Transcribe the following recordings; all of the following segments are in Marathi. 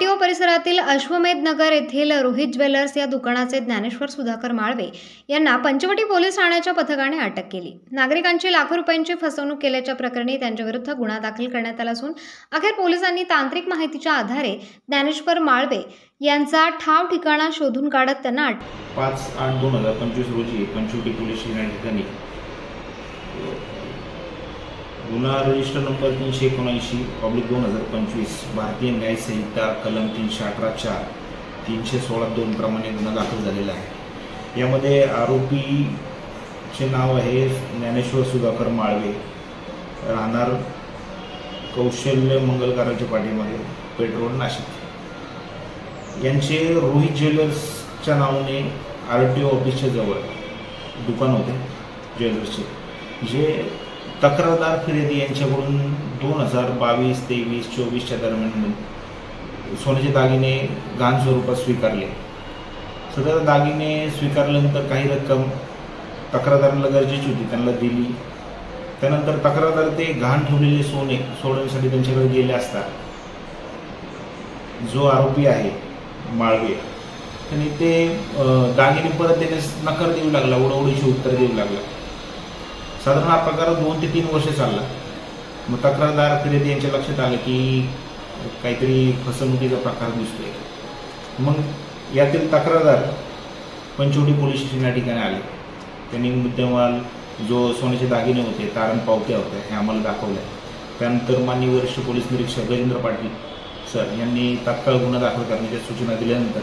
आरटीओ परिसरातील अश्वमेध नगर येथील रोहित ज्वेलर्स या दुकानाचे ज्ञानेश्वर सुधाकर माळवे यांना पंचवटी पोलीस ठाण्याच्या पथकाने अटक केली। नागरिकांची लाखो रुपयांची फसवणूक केल्याच्या प्रकरणी त्यांच्याविरुद्ध गुन्हा दाखल करण्यात आला असून अखेर पोलिसांनी तांत्रिक माहितीच्या आधारे ज्ञानेश्वर माळवे यांचा ठाव ठिकाणा शोधून काढत त्यांना 5/8/2025 रोजी पंचवटी पोलीस ठाण्याने गुन्हा रजिस्टर नंबर 379/2025 भारतीय न्याय संहिता कलम 318(4) 316(2) प्रमाणे गुन्हा दाखल झालेला आहे। यामध्ये आरोपीचे नाव आहे ज्ञानेश्वर सुधाकर माळवे, राहणार कौशल्य मंगलकाराच्या पाठीमागे पेट्रोल नाशिक। यांचे रोहित ज्वेलर्सच्या नावाने आरटीओ ऑफिसच्या जवळ दुकान होते ज्वेलर्सचे, जे तक्रारदार फिर्यादी यांच्याकडून 2022-23-24च्या दरम्यान सोन्याचे दागिने गहाण स्वरूपात स्वीकारले। सदर दागिने स्वीकारल्यानंतर काही रक्कम तक्रारदाराला गरजेची होती, त्यांना दिली। त्यानंतर तक्रारदार ते गहाण ठेवलेले सोने सोडण्यासाठी त्यांच्याकडे गेले असता जो आरोपी आहे माळवे त्यांनी ते दागिने परत देण्यास नकार देऊ लागला, ओढाओढीचे उत्तर देऊ लागला। साधारण हा प्रकार 2 ते 3 वर्ष चालला। मग तक्रारदार फिर्यादी यांच्या लक्षात आलं की काहीतरी फसवणुकीचा प्रकार दिसतोय। मग यातील तक्रारदार पंचवटी पोलीस स्टेशन या ठिकाणी आले। त्यांनी मुद्देमाल जो सोन्याचे दागिने होते, तारण पावत्या होत्या, हे आम्हाला दाखवल्या। त्यानंतर माननीय वरिष्ठ पोलीस निरीक्षक गजेंद्र पाटील सर यांनी तात्काळ गुन्हा दाखल करण्याच्या सूचना दिल्यानंतर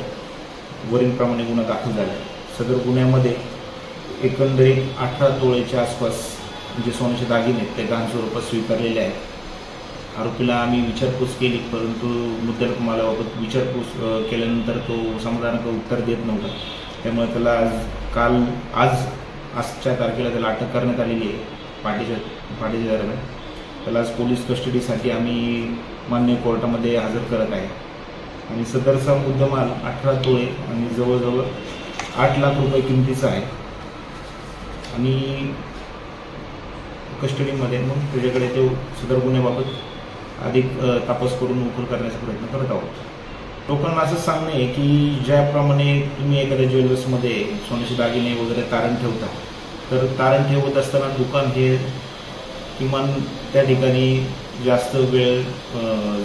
वरीलप्रमाणे गुन्हा दाखल झाला। सदर गुन्ह्यामध्ये एकंदरीत 18 तोळेच्या आसपास जे सोन्याचे दागिने ते गहाण स्वरूपात स्वीकारलेले आहेत। आरोपीला आम्ही विचारपूस केली, परंतु मुद्देमालाबाबत विचारपूस केल्यानंतर तो समाधानकारक उत्तर देत नव्हता। त्यामुळे त्याला आजच्या तारखेला त्याला अटक करण्यात आलेली आहे पाठीच्या दरम्यान। त्याला आज पोलीस कस्टडीसाठी आम्ही मान्य कोर्टामध्ये हजर करत आहे आणि सदरचा मुद्देमाल 18 तोळे आणि जवळजवळ 8 लाख रुपये किमतीचा आहे आणि कस्टडीमध्ये मग त्याच्याकडे ते सदर गुन्ह्याबाबत अधिक तपास करून उकल करण्याचा प्रयत्न करत आहोत। लोकांना असं सांगणं आहे की ज्याप्रमाणे तुम्ही एखाद्या ज्वेलर्समध्ये सोन्याचे दागिने वगैरे तारण ठेवता, तर तारण ठेवत असताना दुकान हे किमान त्या ठिकाणी जास्त वेळ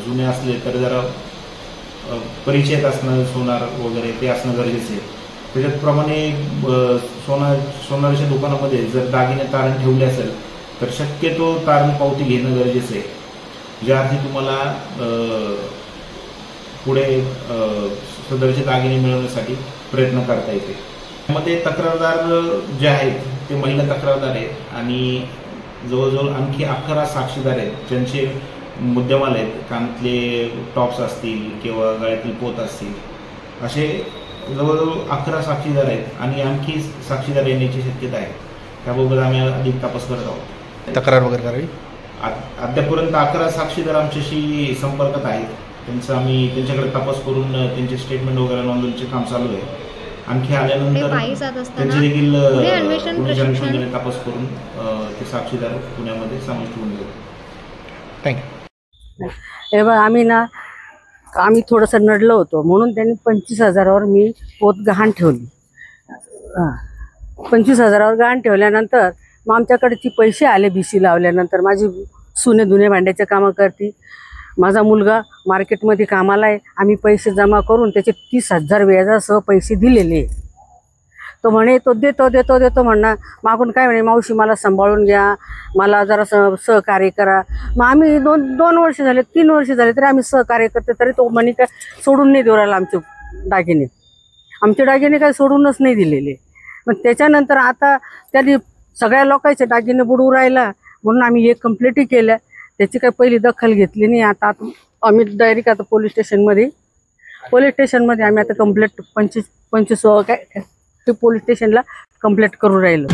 जुने असले तर जरा परिचयात असणं सोनार वगैरे ते असणं गरजेचं आहे। त्याच्याप्रमाणे सोनाराच्या दुकानामध्ये जर दागिने तारण ठेवले असेल तर शक्यतो तारण पावती घेणं गरजेचं आहे, ज्या अर्थी तुम्हाला पुढे सदरचे दागिने मिळवण्यासाठी प्रयत्न करता येते। त्यामध्ये तक्रारदार जे आहेत ते महिला तक्रारदार आहेत आणि जवळजवळ आणखी 11 साक्षीदार आहेत, ज्यांचे मुद्देमाल आहेत, कानातले टॉप्स असतील किंवा गळ्यातील पोत असतील, असे जवळजवळ 11 साक्षीदार आहेत आणि आणखी साक्षीदार येण्याची शक्यता आहे। त्याबाबत आम्ही अधिक तपास करत आहोत। तक्रार वगैरे करावी। अद्यापर्यंत 11 साक्षीदार आमच्याशी संपर्कात आहेत। त्यांचा आम्ही त्यांच्याकडे तपास करून त्यांचे स्टेटमेंट वगैरे नोंदवण्याचे काम चालू आहे। आणखी आल्यानंतर त्यांचे देखील अन्वेषण तपास करून ते साक्षीदार पुण्यामध्ये समाविष्ट होऊन गेले। थँक्यू। आम्ही थोडंसं नडलो होतो म्हणून त्यांनी 25,000वर मी पोत गहाण ठेवली। 25,000वर गहाण ठेवल्यानंतर मग आमच्याकडे ती पैसे आले BC लावल्यानंतर। माझी सुने धुणे भांड्याचे कामं करते, माझा मुलगा मार्केटमध्ये कामाला आहे। आम्ही पैसे जमा करून त्याचे 30,000 व्याजासह पैसे दिलेले। तो म्हणे तो देतो म्हणणार, मागून काय म्हणे, मावशी मला सांभाळून घ्या, मला जरा सहकार्य करा। मग आम्ही 2 वर्ष झाले 3 वर्ष झाले तरी आम्ही सहकार्य करते, तरी तो म्हणे काय सोडून नाही देऊ राहिला आमचे दागिने काय सोडूनच नाही दिलेले। मग त्याच्यानंतर आता त्यांनी सगळ्या लोकांचे दागिने बुडवू राहिला म्हणून आम्ही एक कंप्लेंटही केल्या, त्याची काही पहिली दखल घेतली नाही। आता आम्ही डायरेक्ट आता पोलीस स्टेशनमध्ये आम्ही आता कंप्लेंट 25 पोलीस स्टेशनला कंप्लेंट करू राहिलो।